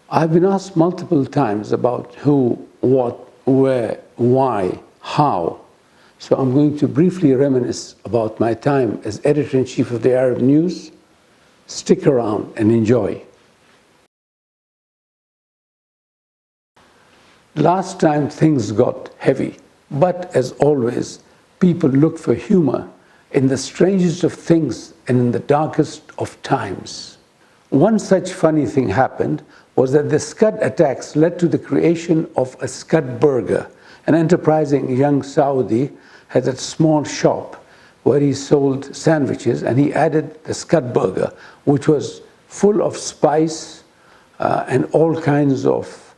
I've been asked multiple times about who, what, where, why, how. So I'm going to briefly reminisce about my time as editor-in-chief of the Arab News. Stick around and enjoy. Last time things got heavy, but as always, people look for humor in the strangest of things and in the darkest of times. One such funny thing happened was that the Scud attacks led to the creation of a Scud burger. An enterprising young Saudi had a small shop where he sold sandwiches, and he added the Scud burger, which was full of spice and all kinds of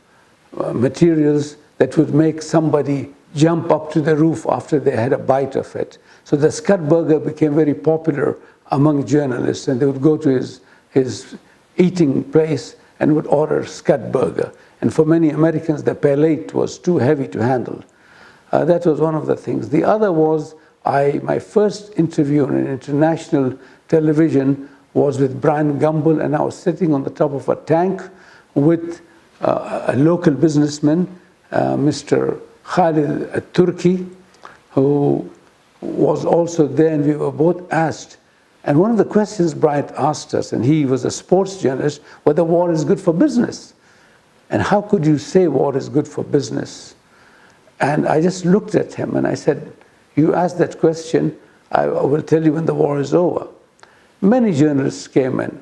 materials that would make somebody jump up to the roof after they had a bite of it. So the Scud burger became very popular among journalists, and they would go to his eating place and would order Scud burger. And for many Americans, the palate was too heavy to handle. That was one of the things. The other was my first interview on an international television was with Brian Gumbel, and I was sitting on the top of a tank with a local businessman, Mr. Khaled Almaeena, who was also there, and we were both asked. And one of the questions Brian asked us, and he was a sports journalist, whether war is good for business. And how could you say war is good for business? And I just looked at him and I said, you asked that question, I will tell you when the war is over. Many journalists came in.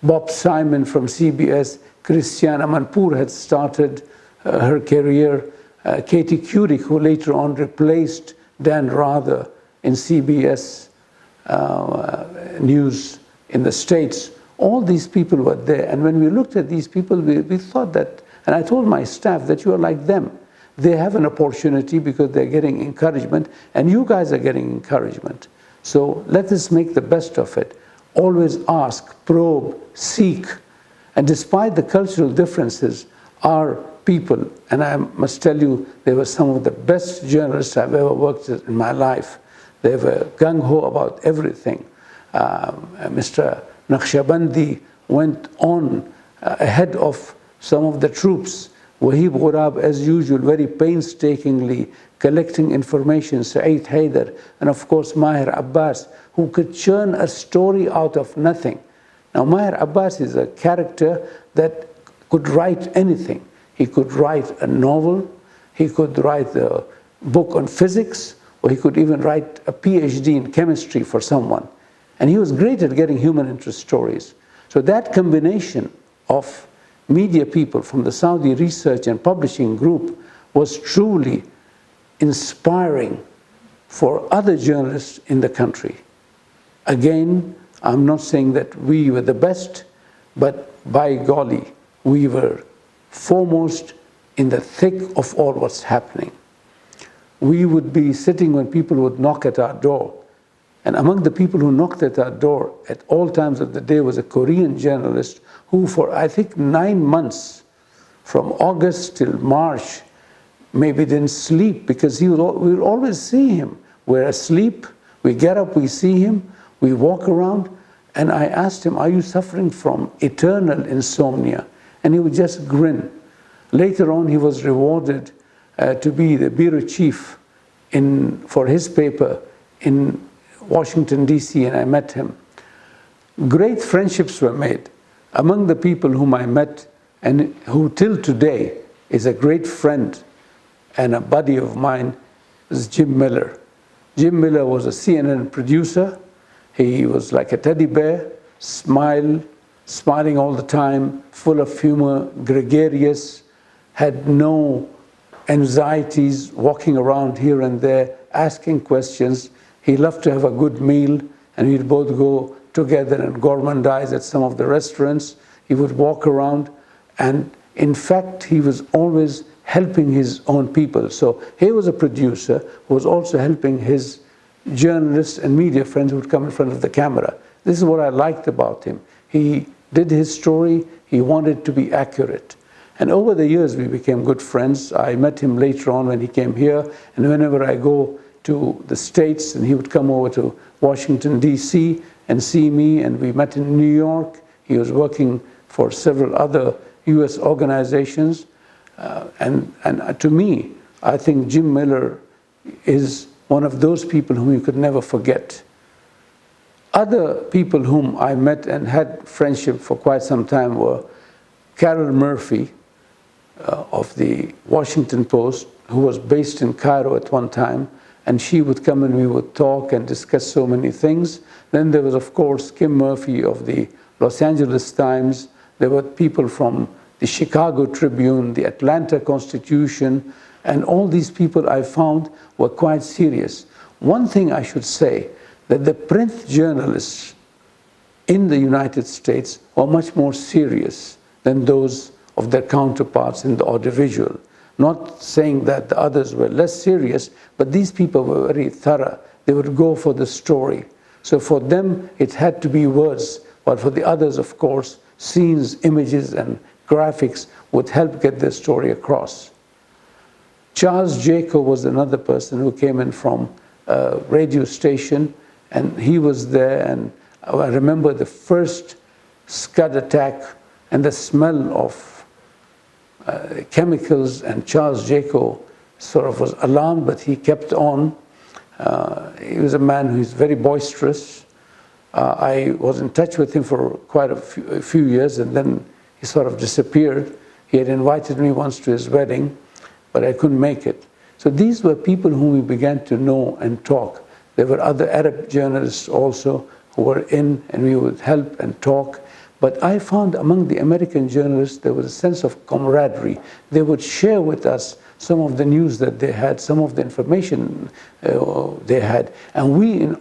Bob Simon from CBS, Christiana Manpour had started her career, Katie Couric, who later on replaced Dan Rather in CBS News in the States. All these people were there. And when we looked at these people, we thought that, and I told my staff that you are like them. They have an opportunity because they're getting encouragement, and you guys are getting encouragement. So let us make the best of it. Always ask, probe, seek. And despite the cultural differences, our people, and I must tell you, they were some of the best journalists I've ever worked with in my life. They were gung-ho about everything. Mr. Naqshbandi went on ahead of some of the troops. Wahib Ghurab, as usual, very painstakingly collecting information, Saeed Haider, and of course Maher Abbas, who could churn a story out of nothing. Now Maher Abbas is a character that could write anything. He could write a novel, he could write a book on physics, or he could even write a PhD in chemistry for someone. And he was great at getting human interest stories. So that combination of media people from the Saudi Research and Publishing Group was truly inspiring for other journalists in the country. Again, I'm not saying that we were the best, but by golly, we were foremost in the thick of all what's happening. We would be sitting when people would knock at our door. And among the people who knocked at our door at all times of the day was a Korean journalist who for, I think, 9 months, from August till March, maybe didn't sleep because we would always see him. We're asleep, we get up, we see him, we walk around, and I asked him, are you suffering from eternal insomnia? And he would just grin. Later on, he was rewarded to be the bureau chief for his paper in Washington, D.C., and I met him. Great friendships were made. Among the people whom I met, and who till today is a great friend and a buddy of mine, is Jim Miller. Jim Miller was a CNN producer. He was like a teddy bear, smiling all the time, full of humor, gregarious, had no anxieties, walking around here and there, asking questions. He loved to have a good meal, and we'd both go together and gourmandize at some of the restaurants. He would walk around, and in fact, he was always helping his own people. So he was a producer who was also helping his journalists and media friends who would come in front of the camera. This is what I liked about him. He did his story, he wanted to be accurate. And over the years, we became good friends. I met him later on when he came here, and whenever I go to the States, and he would come over to Washington, D.C. and see me, and we met in New York. He was working for several other US organizations. And to me, I think Jim Miller is one of those people whom you could never forget. Other people whom I met and had friendship for quite some time were Carol Murphy of the Washington Post, who was based in Cairo at one time, and she would come and we would talk and discuss so many things. Then there was, of course, Kim Murphy of the Los Angeles Times. There were people from the Chicago Tribune, the Atlanta Constitution, and all these people I found were quite serious. One thing I should say, that the print journalists in the United States were much more serious than those of their counterparts in the audiovisual. Not saying that the others were less serious, but these people were very thorough. They would go for the story. So for them, it had to be words, but for the others, of course, scenes, images, and graphics would help get their story across. Charles Jaco was another person who came in from a radio station, and he was there, and I remember the first Scud attack and the smell of chemicals, and Charles Jaco sort of was alarmed, but he kept on. He was a man who is very boisterous. I was in touch with him for quite a few years, and then he sort of disappeared. He had invited me once to his wedding, but I couldn't make it. So these were people whom we began to know and talk. There were other Arab journalists also who were in, and we would help and talk. But I found among the American journalists, there was a sense of camaraderie. They would share with us some of the news that they had, some of the information they had. And we, in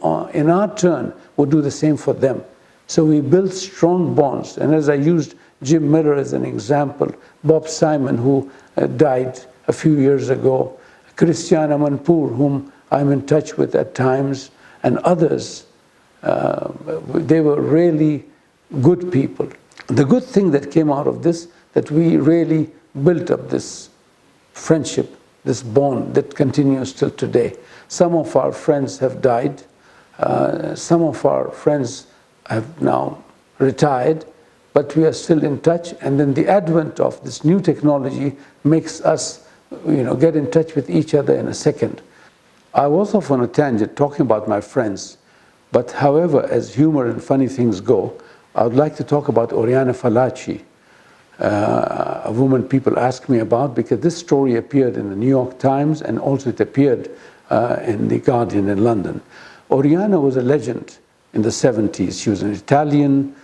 our turn, would do the same for them. So we built strong bonds. And as I used Jim Miller as an example, Bob Simon, who died a few years ago, Christiana Manpour, whom I'm in touch with at times, and others, they were really good people. The good thing that came out of this, that we really built up this friendship, this bond that continues till today. Some of our friends have died. Some of our friends have now retired, but we are still in touch. And then the advent of this new technology makes us, get in touch with each other in a second. I was off on a tangent talking about my friends, but however, as humor and funny things go, I would like to talk about Orianna Falchi, a woman people ask me about, because this story appeared in the New York Times, and also it appeared in The Guardian in London. Orianna was a legend in the 70s. She was an Italian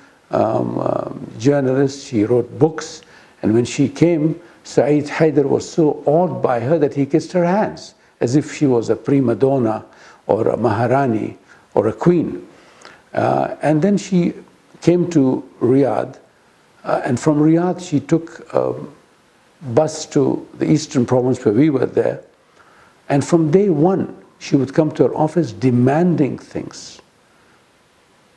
journalist. She wrote books, and when she came, Saeed Haider was so awed by her that he kissed her hands, as if she was a prima donna or a Maharani or a queen. And then she came to Riyadh, and from Riyadh she took a bus to the eastern province where we were there, and from day one she would come to her office demanding things.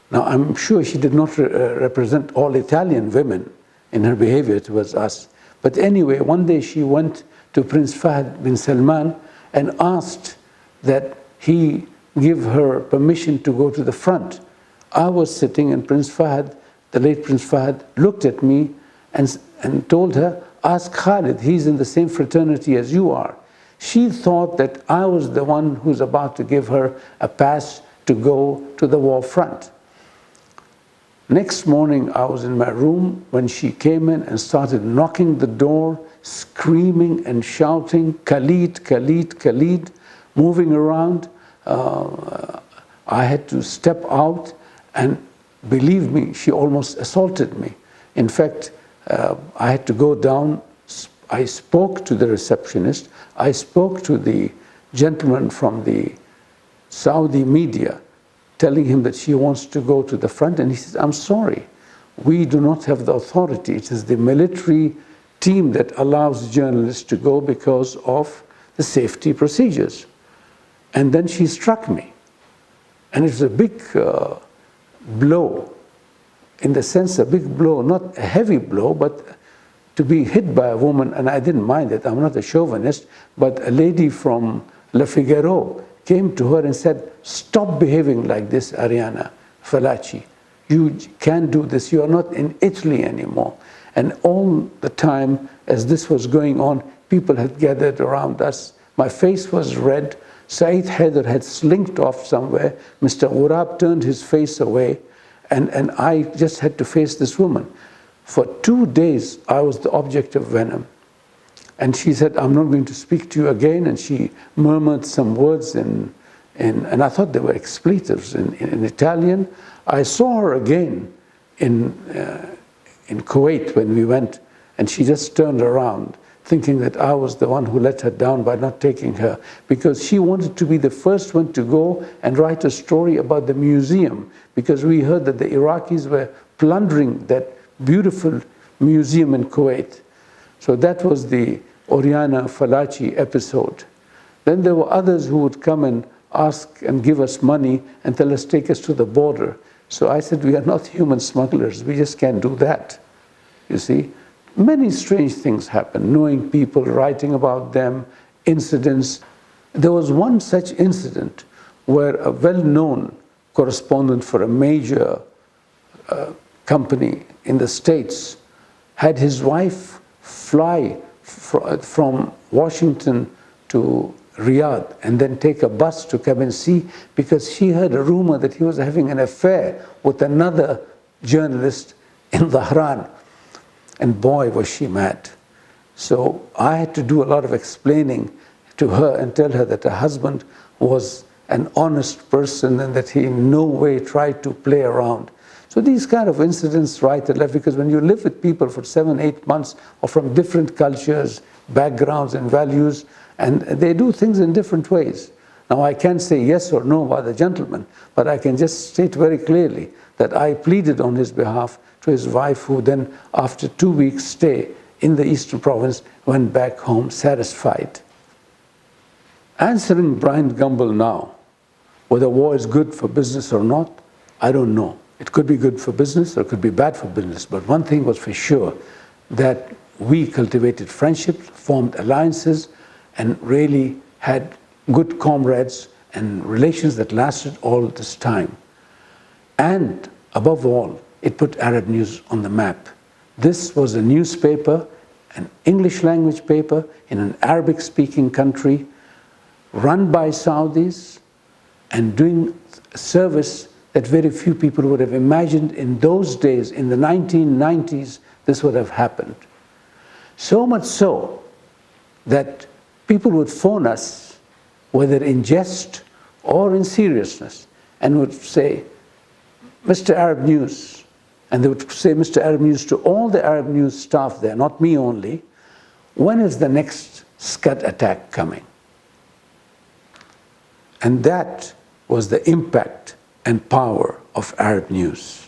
Now I'm sure she did not represent all Italian women in her behavior towards us, but anyway, one day she went to Prince Fahd bin Salman and asked that he give her permission to go to the front. I was sitting, and Prince Fahd, the late Prince Fahd, looked at me and told her, ask Khaled, he's in the same fraternity as you are. She thought that I was the one who's about to give her a pass to go to the war front. Next morning, I was in my room when she came in and started knocking the door, screaming and shouting, Khalid, Khalid, Khalid, moving around. I had to step out, and believe me, she almost assaulted me. In fact, I had to go down. I spoke to the receptionist. I spoke to the gentleman from the Saudi media, telling him that she wants to go to the front, and he says, I'm sorry, we do not have the authority. It is the military team that allows journalists to go because of the safety procedures. And then she struck me. And it was a big blow, in the sense a big blow, not a heavy blow, but to be hit by a woman, and I didn't mind it, I'm not a chauvinist, but a lady from Le Figaro came to her and said, stop behaving like this, Orianna Falchi. You can't do this, you are not in Italy anymore. And all the time, as this was going on, people had gathered around us. My face was red. Saeed Haider had slinked off somewhere. Mr. Ghurab turned his face away. And I just had to face this woman. For 2 days, I was the object of venom. And she said, I'm not going to speak to you again. And she murmured some words and I thought they were expletives in Italian. I saw her again in Kuwait when we went, and she just turned around, thinking that I was the one who let her down by not taking her, because she wanted to be the first one to go and write a story about the museum, because we heard that the Iraqis were plundering that beautiful museum in Kuwait. So that was the Orianna Falchi episode. Then there were others who would come and ask and give us money and tell us, take us to the border. So I said, we are not human smugglers. We just can't do that. You see, many strange things happen, knowing people, writing about them, incidents. There was one such incident where a well-known correspondent for a major company in the States had his wife fly from Washington to Riyadh and then take a bus to come and see, because she heard a rumor that he was having an affair with another journalist in Dhahran. And boy, was she mad. So I had to do a lot of explaining to her and tell her that her husband was an honest person and that he in no way tried to play around. So these kind of incidents right and left, because when you live with people for 7, 8 months or from different cultures, backgrounds and values, and they do things in different ways. Now I can't say yes or no about the gentleman, but I can just state very clearly that I pleaded on his behalf to his wife, who then after 2 weeks stay in the Eastern Province went back home satisfied. Answering Brian Gumbel now, whether war is good for business or not, I don't know. It could be good for business or it could be bad for business, but one thing was for sure, that we cultivated friendships, formed alliances, and really had good comrades and relations that lasted all this time. And above all, it put Arab news on the map. This was a newspaper, an English language paper in an Arabic-speaking country, run by Saudis and doing a service that very few people would have imagined in those days. In the 1990s, this would have happened. So much so that people would phone us, whether in jest or in seriousness, and would say, Mr. Arab News. And they would say, Mr. Arab News, to all the Arab News staff there, not me only, when is the next Scud attack coming? And that was the impact and power of Arab News.